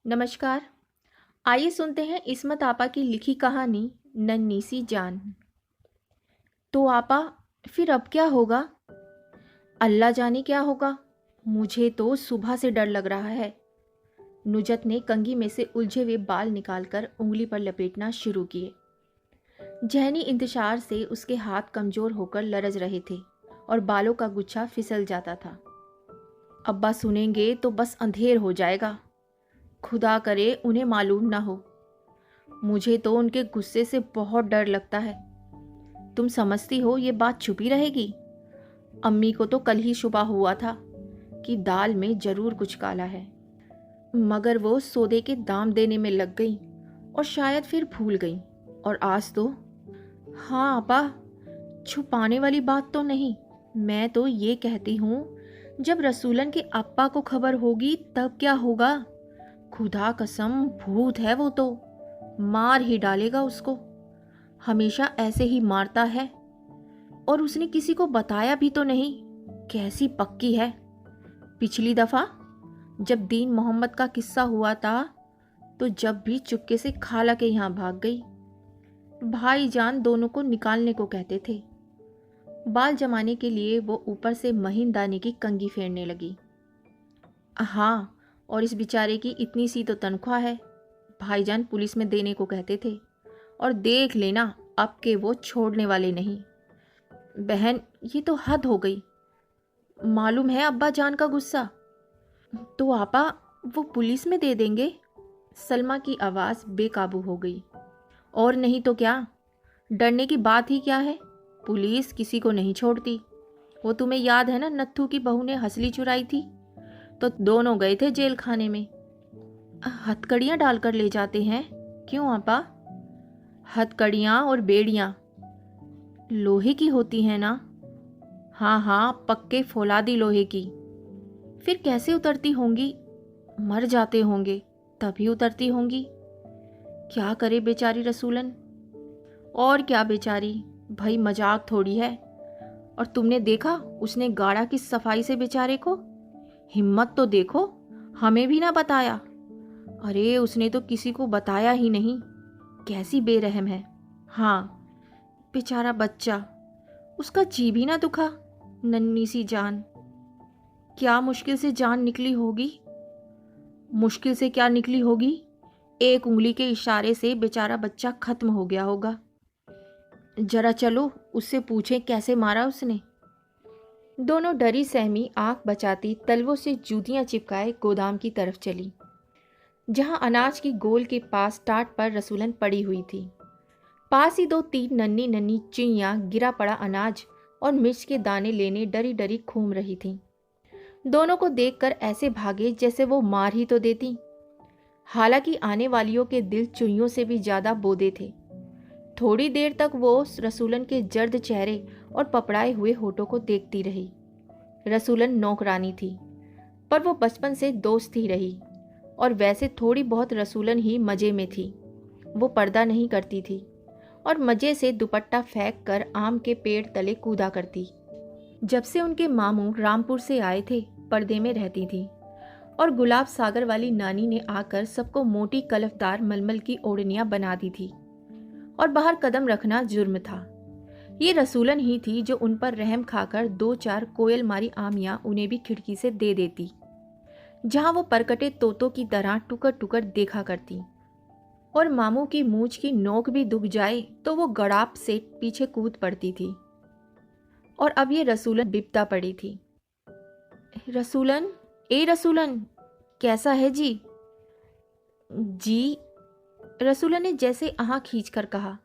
नमस्कार। आइए सुनते हैं इस्मत आपा की लिखी कहानी नन्ही सी जान। तो आपा, फिर अब क्या होगा? अल्लाह जाने क्या होगा। मुझे तो सुबह से डर लग रहा है। नुजत ने कंघी में से उलझे हुए बाल निकालकर उंगली पर लपेटना शुरू किए। जहनी इंतजार से उसके हाथ कमजोर होकर लरज रहे थे और बालों का गुच्छा फिसल जाता था। अब्बा सुनेंगे तो बस अंधेर हो जाएगा। खुदा करे उन्हें मालूम ना हो। मुझे तो उनके गुस्से से बहुत डर लगता है। तुम समझती हो ये बात छुपी रहेगी? अम्मी को तो कल ही शुबा हुआ था कि दाल में जरूर कुछ काला है, मगर वो सौदे के दाम देने में लग गई और शायद फिर भूल गई। और आज तो, हाँ आपा, छुपाने वाली बात तो नहीं। मैं तो ये कहती हूँ, जब रसूलन के अप्पा को खबर होगी तब क्या होगा? खुदा कसम, भूत है वो तो, मार ही डालेगा उसको। हमेशा ऐसे ही मारता है। और उसने किसी को बताया भी तो नहीं। कैसी पक्की है। पिछली दफा जब दीन मोहम्मद का किस्सा हुआ था तो जब भी चुपके से खाला के यहाँ भाग गई। भाईजान दोनों को निकालने को कहते थे। बाल जमाने के लिए वो ऊपर से महीन दाने की कंघी फेरने लगी। हाँ, और इस बेचारे की इतनी सी तो तनख्वाह है। भाईजान पुलिस में देने को कहते थे। और देख लेना अब के वो छोड़ने वाले नहीं। बहन, ये तो हद हो गई। मालूम है अब्बा जान का गुस्सा। तो आपा, वो पुलिस में दे देंगे? सलमा की आवाज़ बेकाबू हो गई। और नहीं तो क्या, डरने की बात ही क्या है। पुलिस किसी को नहीं छोड़ती। वो तुम्हें याद है ना, नत्थू की बहू ने हंसली चुराई थी तो दोनों गए थे जेल खाने में। हथकड़ियाँ डालकर ले जाते हैं। क्यों आपा? हथकड़ियाँ और बेड़ियाँ लोहे की होती हैं ना? हाँ हाँ, पक्के फौलादी लोहे की। फिर कैसे उतरती होंगी? मर जाते होंगे तभी उतरती होंगी। क्या करे बेचारी रसूलन। और क्या बेचारी, भाई मजाक थोड़ी है। और तुमने देखा उसने गाड़ा की सफाई से बेचारे को। हिम्मत तो देखो, हमें भी ना बताया। अरे उसने तो किसी को बताया ही नहीं। कैसी बेरहम है। हाँ, बेचारा बच्चा, उसका जी भी ना दुखा। नन्ही सी जान। क्या मुश्किल से जान निकली होगी। मुश्किल से क्या निकली होगी, एक उंगली के इशारे से बेचारा बच्चा खत्म हो गया होगा। जरा चलो उससे पूछें कैसे मारा उसने। दोनों डरी सहमी आंख बचाती तलवों से जूतियां चिपकाए गोदाम की तरफ चली, जहां अनाज की गोल के पास टाट पर रसूलन पड़ी हुई थी। पास ही दो तीन नन्ही नन्ही चिड़ियां गिरा पड़ा अनाज और मिर्च के दाने लेने डरी डरी घूम रही थीं। दोनों को देखकर ऐसे भागे जैसे वो मार ही तो देती। हालांकि आने वालियों के दिल चुइयों से भी ज्यादा बोदे थे। थोड़ी देर तक वो रसूलन के जर्द चेहरे और पपड़ाए हुए होठों को देखती रही। रसूलन नौकरानी थी, पर वो बचपन से दोस्त ही रही। और वैसे थोड़ी बहुत रसूलन ही मजे में थी। वो पर्दा नहीं करती थी और मजे से दुपट्टा फेंक कर आम के पेड़ तले कूदा करती। जब से उनके मामू रामपुर से आए थे पर्दे में रहती थी। और गुलाब सागर वाली नानी ने आकर सबको मोटी कलफदार मलमल की ओढ़नियां बना दी थी और बाहर कदम रखना जुर्म था। ये रसूलन ही थी जो उन पर रहम खाकर दो चार कोयल मारी आमियां उन्हें भी खिड़की से दे देती, जहां वो परकटे तोतों की तरह टुकर टुकर देखा करती। और मामू की मूंछ की नोक भी दुख जाए तो वो गड़ाप से पीछे कूद पड़ती थी। और अब ये रसूलन बिपता पड़ी थी। रसूलन, ए रसूलन, कैसा है जी? जी, रसूलन ने जैसे आह खींच कर कहा।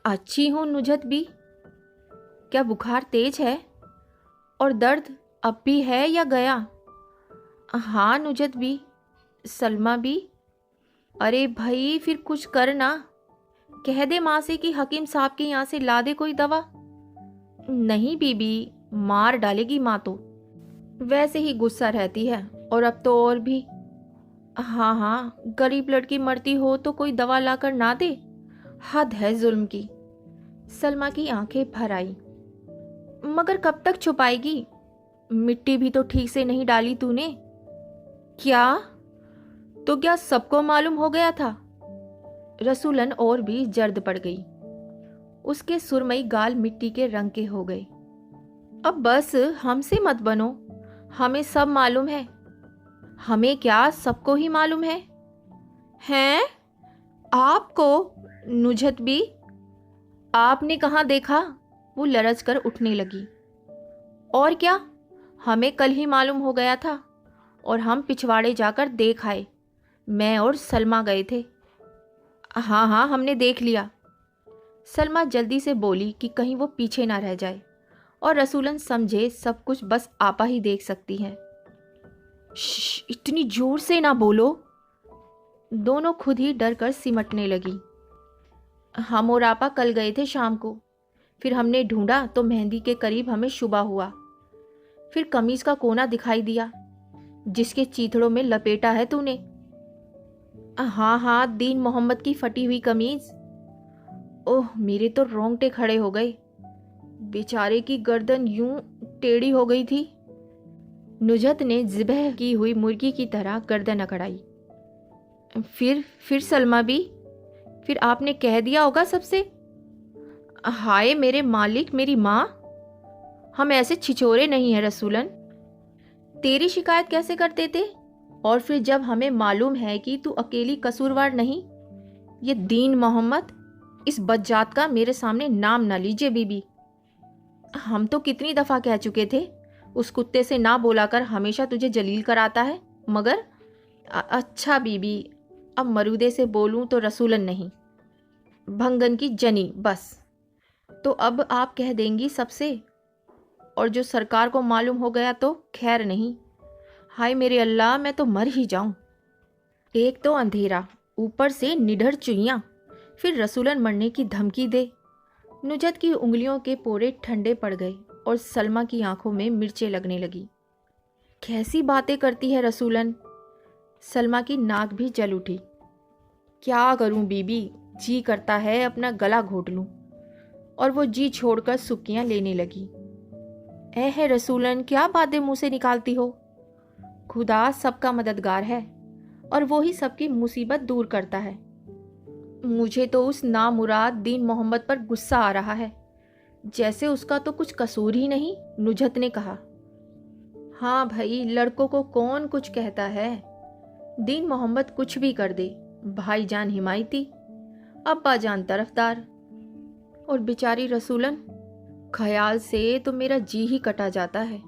अच्छी हूं नुजत भी। क्या बुखार तेज है? और दर्द अब भी है या गया? हाँ नुजत भी। सलमा भी। अरे भाई फिर कुछ कर ना। कह दे माँ से कि हकीम साहब के यहाँ से ला दे कोई दवा। नहीं बीबी, मार डालेगी माँ तो। वैसे ही गुस्सा रहती है और अब तो और भी। हाँ हाँ, गरीब लड़की मरती हो तो कोई दवा लाकर ना दे। हद है जुल्म की। सलमा की आंखें भर आई। मगर कब तक छुपाएगी? मिट्टी भी तो ठीक से नहीं डाली तूने। क्या? तो क्या सबको मालूम हो गया था? रसूलन और भी जर्द पड़ गई। उसके सुरमई गाल मिट्टी के रंग के हो गए। अब बस हमसे मत बनो, हमें सब मालूम है। हमें क्या, सबको ही मालूम है। हैं? आपको? नुजत भी? आपने कहाँ देखा? वो लरज कर उठने लगी। और क्या, हमें कल ही मालूम हो गया था और हम पिछवाड़े जाकर देख आए। मैं और सलमा गए थे। हाँ हाँ, हमने देख लिया। सलमा जल्दी से बोली कि कहीं वो पीछे ना रह जाए और रसूलन समझे सब कुछ बस आपा ही देख सकती है। इतनी जोर से ना बोलो। दोनों खुद ही डर कर सिमटने लगी। हम और आपा कल गए थे शाम को। फिर हमने ढूंढा तो मेहंदी के करीब हमें शुबा हुआ। फिर कमीज का कोना दिखाई दिया जिसके चीथड़ों में लपेटा है तूने। हाँ हाँ, दीन मोहम्मद की फटी हुई कमीज। ओह, मेरे तो रोंगटे खड़े हो गए। बेचारे की गर्दन यूं टेढ़ी हो गई थी। नुजत ने ज़िबह की हुई मुर्गी की तरह गर्दन अकड़ाई। फिर सलमा भी? फिर आपने कह दिया होगा सबसे। हाय मेरे मालिक, मेरी माँ, हम ऐसे छिछोरे नहीं हैं रसूलन। तेरी शिकायत कैसे करते थे? और फिर जब हमें मालूम है कि तू अकेली कसूरवार नहीं। ये दीन मोहम्मद, इस बदजात का मेरे सामने नाम ना लीजिए बीबी। हम तो कितनी दफ़ा कह चुके थे उस कुत्ते से ना बोला कर, हमेशा तुझे जलील कराता है। मगर अच्छा बीबी, अब मरूदे से बोलूं तो रसूलन नहीं, भंगन की जनी बस। तो अब आप कह देंगी सबसे, और जो सरकार को मालूम हो गया तो खैर नहीं। हाय मेरे अल्लाह, मैं तो मर ही जाऊं। एक तो अंधेरा, ऊपर से निडर चुईयां, फिर रसूलन मरने की धमकी दे। नुजत की उंगलियों के पोरे ठंडे पड़ गए और सलमा की आंखों में मिर्चें लगने लगी। कैसी बातें करती है रसूलन। सलमा की नाक भी जल उठी। क्या करूं बीबी, जी करता है अपना गला घोट लूं। और वो जी छोड़कर सुक्कियां लेने लगी। है रसूलन, क्या बातें मुंह से निकालती हो। खुदा सबका मददगार है और वो ही सबकी मुसीबत दूर करता है। मुझे तो उस नामुराद दीन मोहम्मद पर गुस्सा आ रहा है, जैसे उसका तो कुछ कसूर ही नहीं। नुजत ने कहा। हाँ भाई, लड़कों को कौन कुछ कहता है। दीन मोहम्मद कुछ भी कर दे, भाईजान हिमायती, अब्बा जान तरफदार, और बेचारी रसूलन, ख्याल से तो मेरा जी ही कटा जाता है।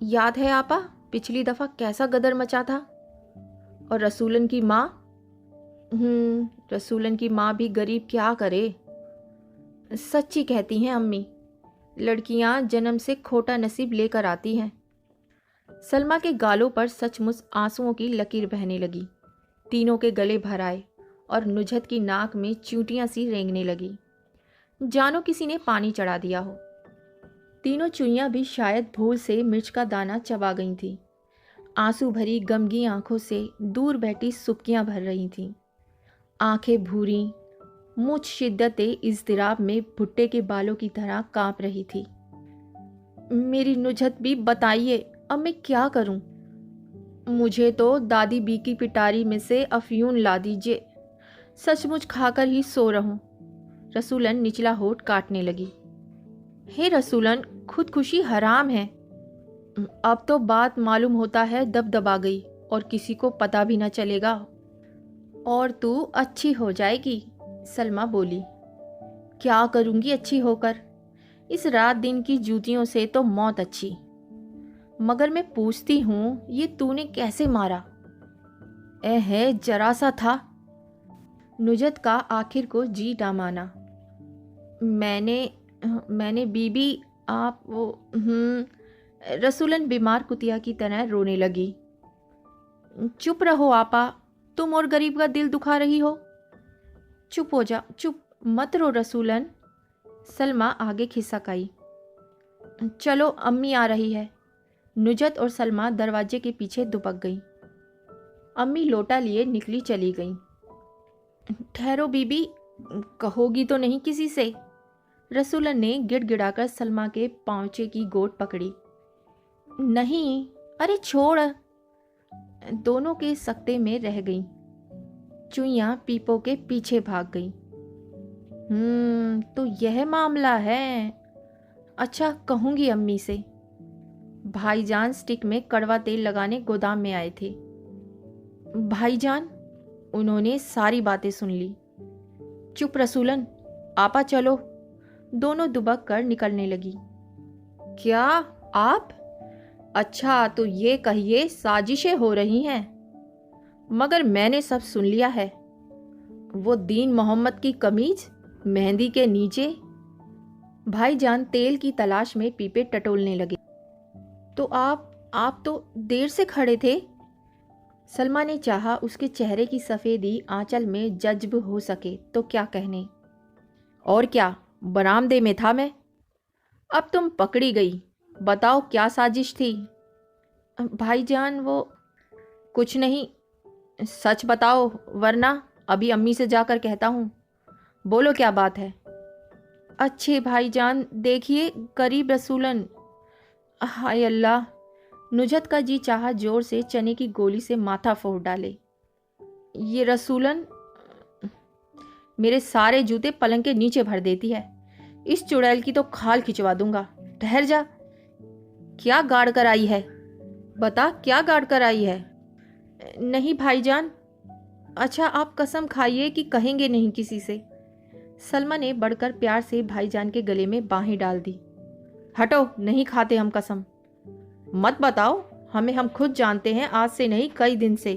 याद है आपा, पिछली दफ़ा कैसा गदर मचा था। और रसूलन की माँ? रसूलन की माँ भी गरीब क्या करे। सच्ची कहती हैं अम्मी, लड़कियां जन्म से खोटा नसीब लेकर आती हैं। सलमा के गालों पर सचमुच आंसुओं की लकीर बहने लगी। तीनों के गले भर आए और नुजत की नाक में चींटियां सी रेंगने लगी, जानो किसी ने पानी चढ़ा दिया हो। तीनों चुईयां भी शायद भूल से मिर्च का दाना चबा गई थीं। आंसू भरी गमगी आंखों से दूर बैठी सुबकियां भर रही थीं। आंखें भूरी, मुझ शिद्दत इज़्तिराब में भुट्टे के बालों की तरह कांप रही थी। मेरी नुजत भी, बताइए अब मैं क्या करूं। मुझे तो दादी बी की पिटारी में से अफ्यून ला दीजिए, सचमुच खाकर ही सो रहूं। रसूलन निचला होठ काटने लगी। हे रसूलन, खुदकुशी हराम है। अब तो बात मालूम होता है दबदबा गई और किसी को पता भी न चलेगा। और तू अच्छी हो जाएगी, सलमा बोली। क्या करूंगी अच्छी होकर, इस रात दिन की जूतियों से तो मौत अच्छी। मगर मैं पूछती हूँ, ये तूने कैसे मारा। है जरा सा था। नुजत का आखिर को जी डामाना। मैंने बीबी, आप वो रसूलन बीमार कुतिया की तरह रोने लगी। चुप रहो आपा, तुम और गरीब का दिल दुखा रही हो। चुप हो जा, चुप मत रो रसूलन। सलमा आगे खिसक आई। चलो अम्मी आ रही है। नुजत और सलमा दरवाजे के पीछे दुबक गई। अम्मी लोटा लिए निकली चली गई। ठहरो बीबी, कहोगी तो नहीं किसी से। रसूलन ने गिड़गिड़ाकर सलमा के पांचे की गोट पकड़ी। नहीं, अरे छोड़। दोनों के सकते में रह गईं। चुईयां पीपो के पीछे भाग गईं। तो यह मामला है। अच्छा, कहूंगी अम्मी से। भाईजान स्टिक में कड़वा तेल लगाने गोदाम में आए थे। भाईजान, उन्होंने सारी बातें सुन ली। चुप रसूलन, आपा चलो। दोनों दुबक कर निकलने लगी। क्या आप? अच्छा, तो ये कहिए साजिशें हो रही हैं। मगर मैंने सब सुन लिया है। वो दीन मोहम्मद की कमीज मेहंदी के नीचे। भाईजान तेल की तलाश में पीपे टटोलने लगे। तो आप तो देर से खड़े थे। सलमा ने चाहा उसके चेहरे की सफ़ेदी आंचल में जज्ब हो सके तो क्या कहने। और क्या, बरामदे में था मैं। अब तुम पकड़ी गई। बताओ क्या साजिश थी। भाईजान वो कुछ नहीं, सच बताओ वरना अभी अम्मी से जाकर कहता हूँ। बोलो क्या बात है। अच्छे भाईजान, देखिए करीब रसूलन। हाय अल्लाह। नुजत का जी चाहा जोर से चने की गोली से माथा फोड़ डाले। ये रसूलन मेरे सारे जूते पलंग के नीचे भर देती है। इस चुड़ैल की तो खाल खिंचवा दूंगा। ठहर जा। क्या गाड़ कर आई है? बता, क्या गाड़ कर आई है? नहीं भाईजान। अच्छा, आप कसम खाइए कि कहेंगे नहीं किसी से। सलमा ने बढ़कर प्यार से भाईजान के गले में बाहें डाल दी। हटो, नहीं खाते हम कसम। मत बताओ हमें, हम खुद जानते हैं, आज से नहीं कई दिन से।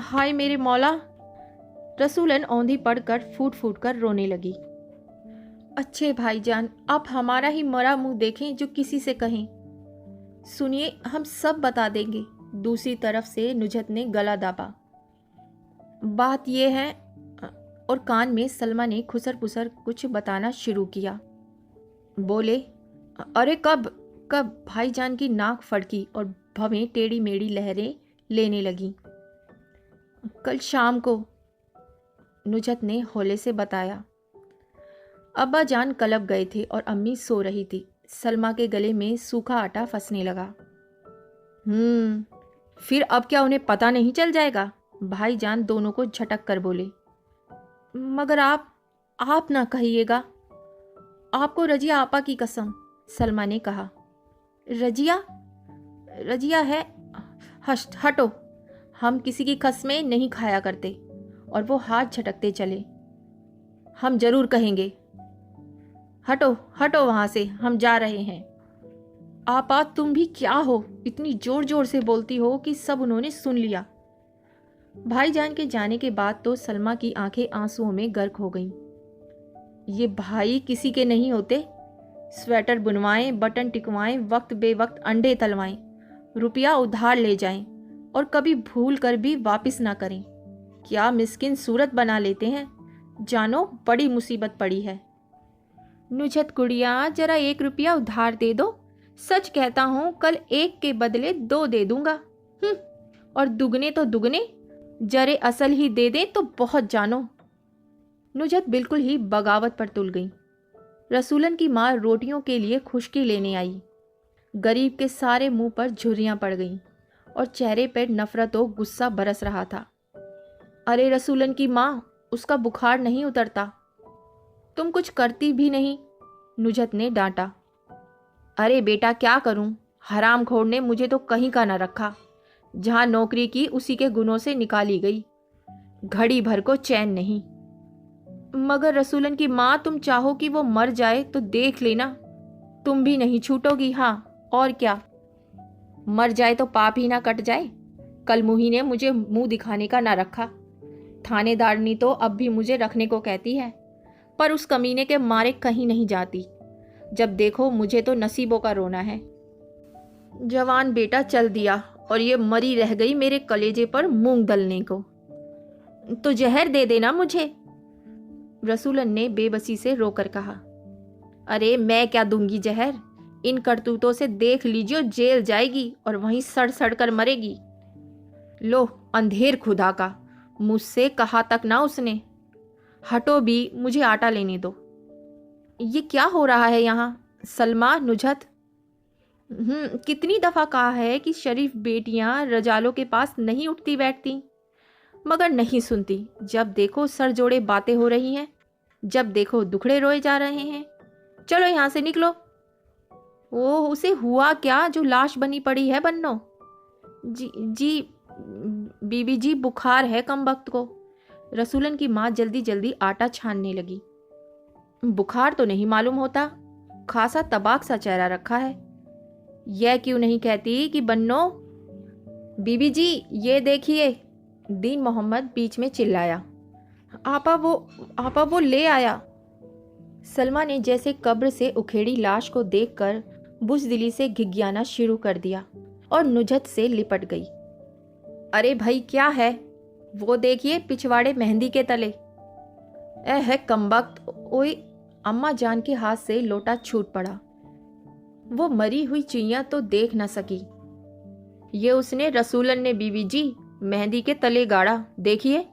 हाय मेरे मौला। रसूलन औंधी पड़कर फूट फूट कर रोने लगी। अच्छे भाईजान, आप हमारा ही मरा मुंह देखें जो किसी से कहें। सुनिए, हम सब बता देंगे। दूसरी तरफ से नुजत ने गला दाबा। बात यह है। और कान में सलमा ने खुसर पुसर कुछ बताना शुरू किया। बोले। अरे कब कब? भाईजान की नाक फड़की और भवें टेढ़ी मेढ़ी लहरें लेने लगी। कल शाम को, नुजत ने हौले से बताया। अब्बा जान क्लब गए थे और अम्मी सो रही थी। सलमा के गले में सूखा आटा फंसने लगा। फिर अब क्या उन्हें पता नहीं चल जाएगा? भाईजान दोनों को झटक कर बोले। मगर आप ना कहिएगा। आपको रजिया आपा की कसम, सलमा ने कहा। रजिया है। हटो, हम किसी की कसमें नहीं खाया करते। और वो हाथ झटकते चले। हम जरूर कहेंगे। हटो हटो वहां से, हम जा रहे हैं। आपा, तुम भी क्या हो? इतनी जोर जोर से बोलती हो कि सब उन्होंने सुन लिया। भाईजान के जाने के बाद तो सलमा की आंखें आंसुओं में गर्क हो गईं। ये भाई किसी के नहीं होते। स्वेटर बुनवाएं, बटन टिकवाएं, वक्त बेवक्त अंडे तलवाएं, रुपया उधार ले जाएं और कभी भूल कर भी वापस ना करें। क्या मिस्किन सूरत बना लेते हैं। जानो, बड़ी मुसीबत पड़ी है। नुजत गुड़िया, जरा 1 रुपया उधार दे दो। सच कहता हूँ, कल 1 के बदले 2 दे दूंगा। और दुगने तो दुगने, जरे असल ही दे दे तो बहुत जानो। नुजत बिल्कुल ही बगावत पर तुल गई। रसूलन की माँ रोटियों के लिए खुशकी लेने आई। गरीब के सारे मुंह पर झुर्रियां पड़ गईं और चेहरे पर नफरत और गुस्सा बरस रहा था। अरे रसूलन की माँ, उसका बुखार नहीं उतरता। तुम कुछ करती भी नहीं, नुजत ने डांटा। अरे बेटा, क्या करूं? हरामखोर ने मुझे तो कहीं का न रखा। जहां नौकरी की उसी के गुनों से निकाली गई। घड़ी भर को चैन नहीं। मगर रसूलन की माँ, तुम चाहो कि वो मर जाए तो देख लेना, तुम भी नहीं छूटोगी। हाँ और क्या, मर जाए तो पाप ही ना कट जाए। कल मुही ने मुझे मुंह दिखाने का ना रखा। थानेदारनी तो अब भी मुझे रखने को कहती है, पर उस कमीने के मारे कहीं नहीं जाती। जब देखो मुझे तो नसीबों का रोना है। जवान बेटा चल दिया और ये मरी रह गई मेरे कलेजे पर मूंग दलने को। तो जहर दे देना मुझे, रसूलन ने बेबसी से रोकर कहा। अरे मैं क्या दूंगी जहर? इन करतूतों से देख लीजिए जेल जाएगी और वहीं सड़ सड़ कर मरेगी। लो अंधेर खुदा का, मुझसे कहा तक ना उसने। हटो भी, मुझे आटा लेने दो। ये क्या हो रहा है यहाँ? सलमा, नुजत, कितनी दफ़ा कहा है कि शरीफ बेटियां रजालों के पास नहीं उठती बैठती, मगर नहीं सुनती। जब देखो सर जोड़े बातें हो रही हैं, जब देखो दुखड़े रोए जा रहे हैं। चलो यहाँ से निकलो। वो उसे हुआ क्या जो लाश बनी पड़ी है बन्नो? जी बीबी जी, बुखार है कम वक्त को। रसूलन की माँ जल्दी जल्दी आटा छानने लगी। बुखार तो नहीं मालूम होता, खासा तबाक सा चेहरा रखा है। यह क्यों नहीं कहती कि बन्नो? बीबी जी ये देखिए, दीन मोहम्मद बीच में चिल्लाया। आपा वो ले आया। सलमा ने जैसे कब्र से उखेड़ी लाश को देखकर बुज़दिली से घिघियाना शुरू कर दिया और नुजहत से लिपट गई। अरे भाई क्या है? वो देखिए पिछवाड़े मेहंदी के तले। है कमबख्त। ओए, अम्मा जान के हाथ से लोटा छूट पड़ा। वो मरी हुई चुईयां तो देख न सकी। ये उसने रसूलन ने बीबी जी मेहंदी के तले गाड़ा, देखिए।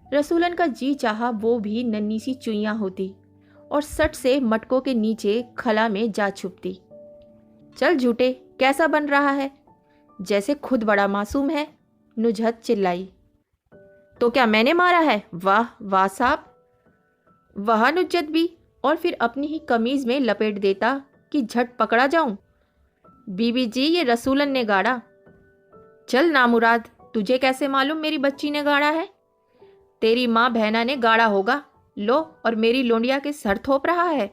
रसूलन का जी चाहा वो भी नन्ही सी चुईयां होती और सट से मटकों के नीचे खला में जा छुपती। चल झूठे, कैसा बन रहा है? जैसे खुद बड़ा मासूम है, नुजहत चिल्लाई। तो क्या मैंने मारा है? वाह वाह साहब, वह नुजहत भी, और फिर अपनी ही कमीज में लपेट देता कि झट पकड़ा जाऊं। बीबी जी ये रसूलन ने गाड़ा। चल नामुराद, तुझे कैसे मालूम मेरी बच्ची ने गाड़ा है? तेरी माँ बहना ने गाड़ा होगा। लो, और मेरी लोंडिया के सर थोप रहा है।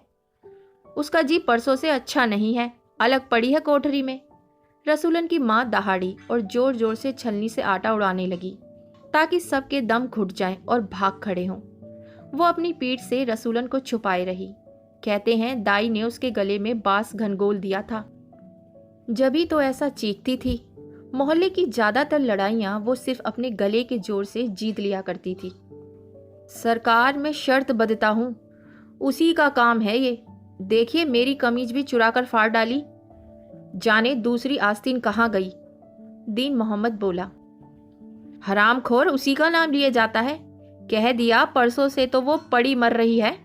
उसका जी परसों से अच्छा नहीं है, अलग पड़ी है कोठरी में। रसूलन की माँ दहाड़ी और जोर जोर से छलनी से आटा उड़ाने लगी ताकि सबके दम घुट जाएं और भाग खड़े हों। वो अपनी पीठ से रसूलन को छुपाए रही। कहते हैं दाई ने उसके गले में बांस घनगोल दिया था, जभी तो ऐसा चीखती थी। मोहल्ले की ज्यादातर लड़ाइयाँ वो सिर्फ अपने गले के जोर से जीत लिया करती थी। सरकार मैं शर्त बदता हूँ, उसी का काम है ये। देखिए मेरी कमीज भी चुरा कर फाड़ डाली। जाने दूसरी आस्तीन कहाँ गई? दीन मोहम्मद बोला। हरामखोर उसी का नाम लिए जाता है। कह दिया परसों से तो वो पड़ी मर रही है।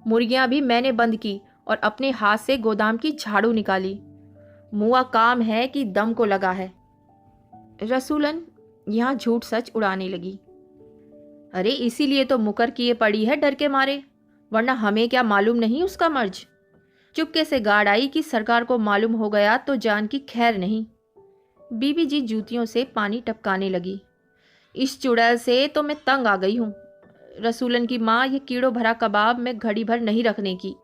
मुर्गियां भी मैंने बंद की और अपने हाथ से गोदाम की झाड़ू निकाली। मुआ काम है कि दम को लगा है। रसूलन यहाँ झूठ सच उड़ाने लगी। अरे इसीलिए तो मुकर किए पड़ी है डर के मारे, वरना हमें क्या मालूम नहीं उसका मर्ज। चुपके से गार्ड आई कि सरकार को मालूम हो गया तो जान की खैर नहीं। बीबी जी जूतियों से पानी टपकाने लगी। इस चुड़ैल से तो मैं तंग आ गई हूँ। रसूलन की माँ, ये कीड़ों भरा कबाब में घड़ी भर नहीं रखने की।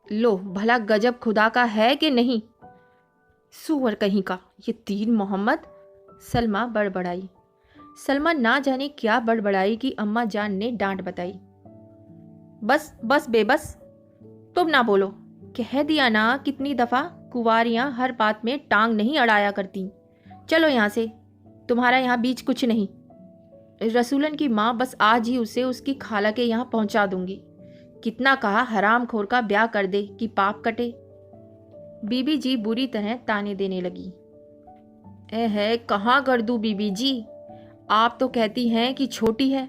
लो भला गजब खुदा का है कि नहीं? सुअर कहीं का, ये दीन मोहम्मद। सलमा बड़बड़ाई। सलमा ना जाने क्या बड़बड़ाई कि अम्मा जान ने डांट बताई। बस बस बेबस, तुम ना बोलो। कह दिया ना कितनी दफा, कुंवारियां हर बात में टांग नहीं अड़ाया करती। चलो यहाँ से, तुम्हारा यहाँ बीच कुछ नहीं। रसूलन की माँ, बस आज ही उसे उसकी खाला के यहाँ पहुंचा दूंगी। कितना कहा हरामखोर का ब्याह कर दे कि पाप कटे। बीबी जी बुरी तरह ताने देने लगी। है कहाँ कर दूं बीबी जी? आप तो कहती हैं कि छोटी है,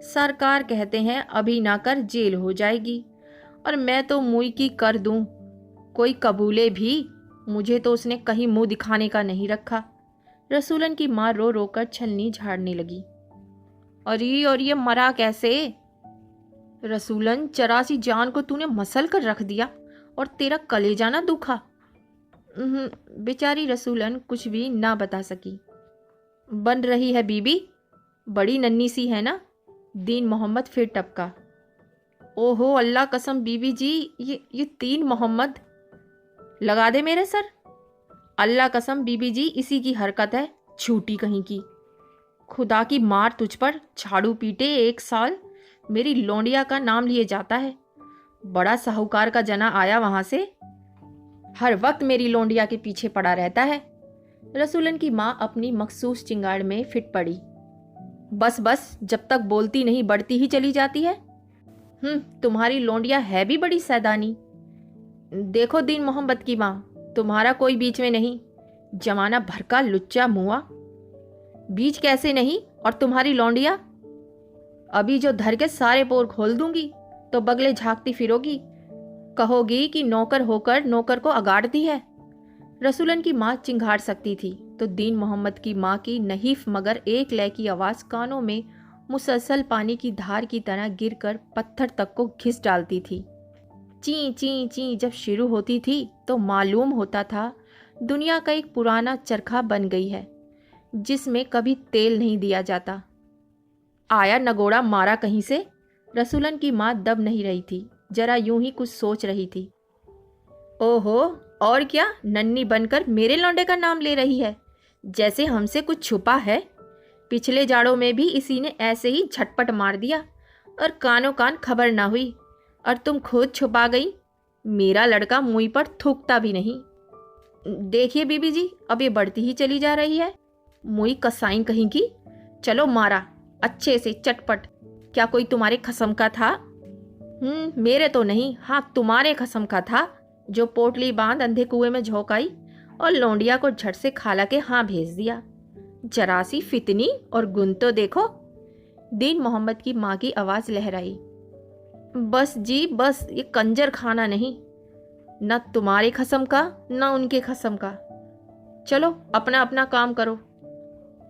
सरकार कहते हैं अभी ना कर जेल हो जाएगी, और मैं तो मुई की कर दूं। कोई कबूले भी? मुझे तो उसने कहीं मुंह दिखाने का नहीं रखा। रसूलन की माँ रो रो कर छलनी झाड़ने लगी। अरे और ये मरा कैसे? रसूलन, चरासी जान को तूने मसल कर रख दिया और तेरा कलेजा ना दुखा। बेचारी रसूलन कुछ भी ना बता सकी। बन रही है बीबी, बड़ी नन्ही सी है ना? दीन मोहम्मद फिर टपका। ओहो अल्लाह कसम बीबी जी, ये दीन मोहम्मद लगा दे मेरे सर। अल्लाह कसम बीबी जी, इसी की हरकत है, झूठी कहीं की। खुदा की मार तुझ पर, झाड़ू पीटे 1 साल मेरी लौंडिया का नाम लिए जाता है। बड़ा साहूकार का जना आया वहां से, हर वक्त मेरी लौंडिया के पीछे पड़ा रहता है। रसूलन की माँ अपनी मखसूस चिंगाड़ में फिट पड़ी। बस बस, जब तक बोलती नहीं बढ़ती ही चली जाती है। तुम्हारी लौंडिया है भी बड़ी सैदानी। देखो दीन मोहम्मद की माँ, तुम्हारा कोई बीच में नहीं, जमाना भर का लुच्चा मुआ। बीच कैसे नहीं? और तुम्हारी लौंडिया? अभी जो धर के सारे पोर खोल दूंगी तो बगले झांकती फिरोगी, कहोगी कि नौकर होकर नौकर को अगाड़ती है। रसूलन की माँ चिंघाड़ सकती थी तो दीन मोहम्मद की माँ की नहीफ मगर एक लय की आवाज़ कानों में मुसलसल पानी की धार की तरह गिरकर पत्थर तक को घिस डालती थी। ची ची ची जब शुरू होती थी तो मालूम होता था दुनिया का एक पुराना चरखा बन गई है जिसमें कभी तेल नहीं दिया जाता। आया नगोड़ा मारा कहीं से। रसूलन की माँ दब नहीं रही थी, जरा यूं ही कुछ सोच रही थी। ओहो, और क्या नन्ही बनकर मेरे लौंडे का नाम ले रही है, जैसे हमसे कुछ छुपा है। पिछले जाड़ों में भी इसी ने ऐसे ही झटपट मार दिया और कानों कान खबर ना हुई, और तुम खुद छुपा गई। मेरा लड़का मुंह पर थूकता भी नहीं। देखिए बीबी जी, अब ये बढ़ती ही चली जा रही है। मुई कसाई कहीं की। चलो मारा अच्छे से चटपट। क्या कोई तुम्हारे खसम का था? मेरे तो नहीं, हाँ तुम्हारे खसम का था, जो पोटली बांध अंधे कुएं में झोंकाई और लौंडिया को झट से खाला के हाँ भेज दिया। जरा सी फितनी और गुन तो देखो। दीन मोहम्मद की माँ की आवाज़ लहराई। बस जी बस, ये कंजर खाना नहीं, न तुम्हारे खसम का न उनके खसम का। चलो अपना अपना काम करो।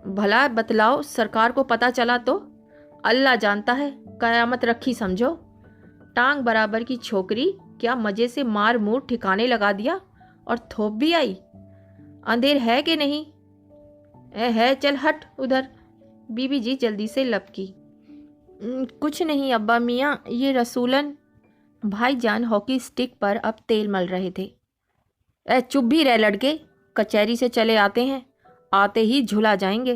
भला बतलाओ, सरकार को पता चला तो? अल्लाह जानता है, कयामत रखी समझो। टांग बराबर की छोकरी क्या मजे से मार मूर ठिकाने लगा दिया, और थोप भी आई। अंधेर है कि नहीं? है, चल हट उधर। बीबी जी जल्दी से लपकी। कुछ नहीं अब्बा मियाँ, ये रसूलन। भाईजान हॉकी स्टिक पर अब तेल मल रहे थे। चुप भी रह लड़के, कचहरी से चले आते हैं, आते ही झुला जाएंगे।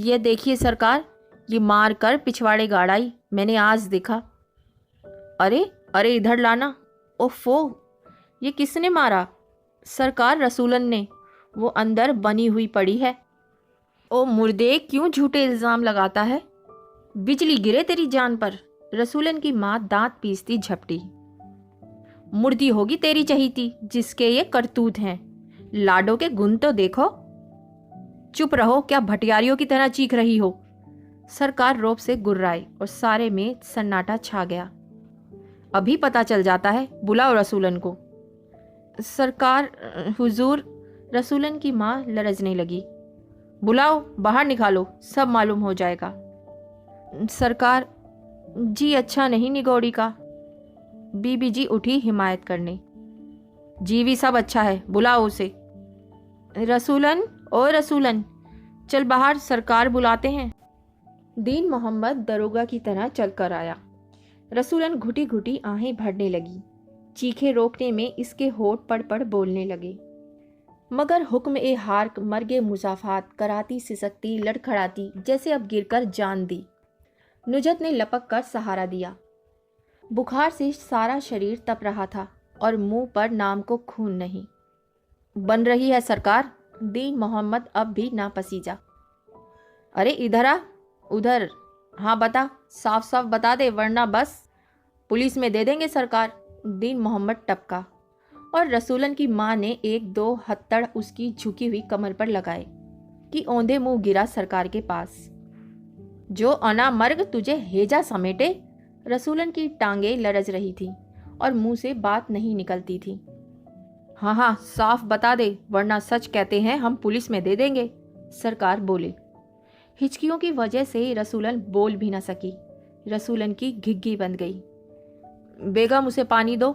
ये देखिए सरकार, ये मार कर पिछवाड़े गाड़ाई, मैंने आज देखा। अरे अरे इधर लाना। ओफो, ये किसने मारा? सरकार रसूलन ने, वो अंदर बनी हुई पड़ी है। ओ मुर्दे, क्यों झूठे इल्ज़ाम लगाता है? बिजली गिरे तेरी जान पर। रसूलन की माँ दांत पीसती झपटी। मुर्दी होगी तेरी चहीती, जिसके ये करतूत हैं। लाडो के गुण तो देखो। चुप रहो, क्या भटियारियों की तरह चीख रही हो? सरकार रोब से गुर्राई और सारे में सन्नाटा छा गया। अभी पता चल जाता है, बुलाओ रसूलन को। सरकार, हुजूर। रसूलन की माँ लरजने लगी। बुलाओ, बाहर निकालो, सब मालूम हो जाएगा। सरकार, जी अच्छा नहीं निगौड़ी का। बीबी जी उठी हिमायत करने। जी भी सब अच्छा है, बुलाओ उसे। रसूलन, ओ रसूलन, चल बाहर, सरकार बुलाते हैं। दीन मोहम्मद दरोगा की तरह चलकर आया। रसूलन घुटी घुटी आहें भरने लगी। चीखे रोकने में इसके होठ पड़ पड़ बोलने लगे, मगर हुक्म ए हार्क मर्गे मुसाफात कराती सिसकती लड़खड़ाती जैसे अब गिरकर जान दी। नुजत ने लपक कर सहारा दिया। बुखार से सारा शरीर तप रहा था और मुंह पर नाम को खून नहीं। बन रही है सरकार। दीन मोहम्मद अब भी ना पसीजा। अरे इधर आ, उधर। हाँ बता, साफ साफ बता दे, वरना बस पुलिस में दे देंगे सरकार। दीन मोहम्मद टपका और रसूलन की माँ ने एक दो हत्थड़ उसकी झुकी हुई कमर पर लगाए कि औंधे मुंह गिरा सरकार के पास। जो अनामर्ग तुझे हेजा समेटे। रसूलन की टांगे लरज रही थी और मुंह से बात नहीं निकलती थी। हाँ हाँ साफ बता दे, वरना सच कहते हैं हम पुलिस में दे देंगे, सरकार बोले। हिचकियों की वजह से रसूलन बोल भी न सकी। रसूलन की घिघी बंद गई। बेगम उसे पानी दो।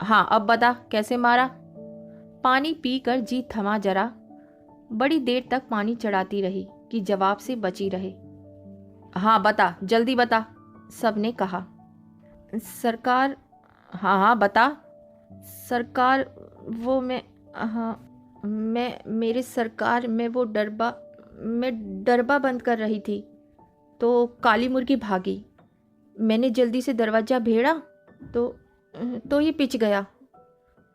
हाँ अब बता, कैसे मारा? पानी पीकर जी थमा जरा। बड़ी देर तक पानी चढ़ाती रही कि जवाब से बची रहे। हाँ बता, जल्दी बता, सबने कहा। सरकार, हाँ हाँ बता। सरकार, वो मैं मेरे सरकार में वो डरबा बंद कर रही थी तो काली मुर्गी भागी। मैंने जल्दी से दरवाज़ा भेड़ा तो ये पिच गया।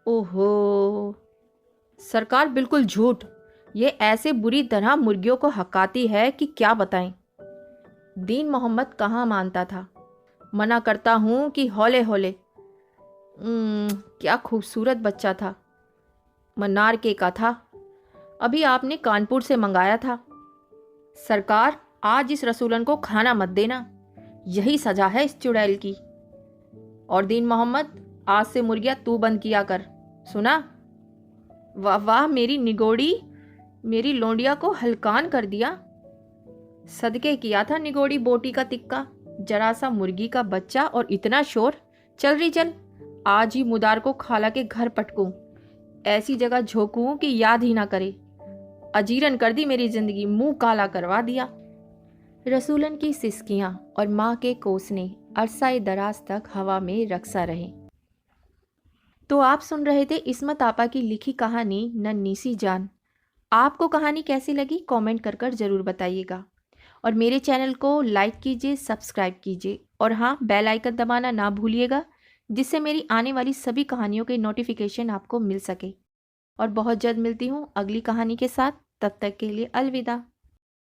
ओहो सरकार, बिल्कुल झूठ। ये ऐसे बुरी तरह मुर्गियों को हकाती है कि क्या बताएं। दीन मोहम्मद कहाँ मानता था। मना करता हूँ कि हौले हौले। क्या खूबसूरत बच्चा था, मन्नार के का था। अभी आपने कानपुर से मंगाया था। सरकार, आज इस रसूलन को खाना मत देना, यही सजा है इस चुड़ैल की। और दीन मोहम्मद, आज से मुर्गियाँ तू बंद किया कर, सुना? वाह वाह मेरी निगोड़ी, मेरी लोंडिया को हलकान कर दिया। सदके किया था निगोड़ी बोटी का तिक्का, जरा सा मुर्गी का बच्चा और इतना शोर। चल रही चल, आज ही मुदार को खाला के घर पटकूं, ऐसी जगह झोंकूं कि याद ही ना करे। अजीरन कर दी मेरी जिंदगी, मुंह काला करवा दिया। रसूलन की सिसकियां और माँ के कोसने अरसाए दराज तक हवा में रक्सा रहे। तो आप सुन रहे थे इस्मत आपा की लिखी कहानी नन्ही सी जान। आपको कहानी कैसी लगी कमेंट कर ज़रूर बताइएगा, और मेरे चैनल को लाइक कीजिए, सब्सक्राइब कीजिए, और हाँ, बेल आइकन दबाना ना भूलिएगा, जिससे मेरी आने वाली सभी कहानियों के नोटिफिकेशन आपको मिल सके। और बहुत जल्द मिलती हूँ अगली कहानी के साथ, तब तक के लिए अलविदा।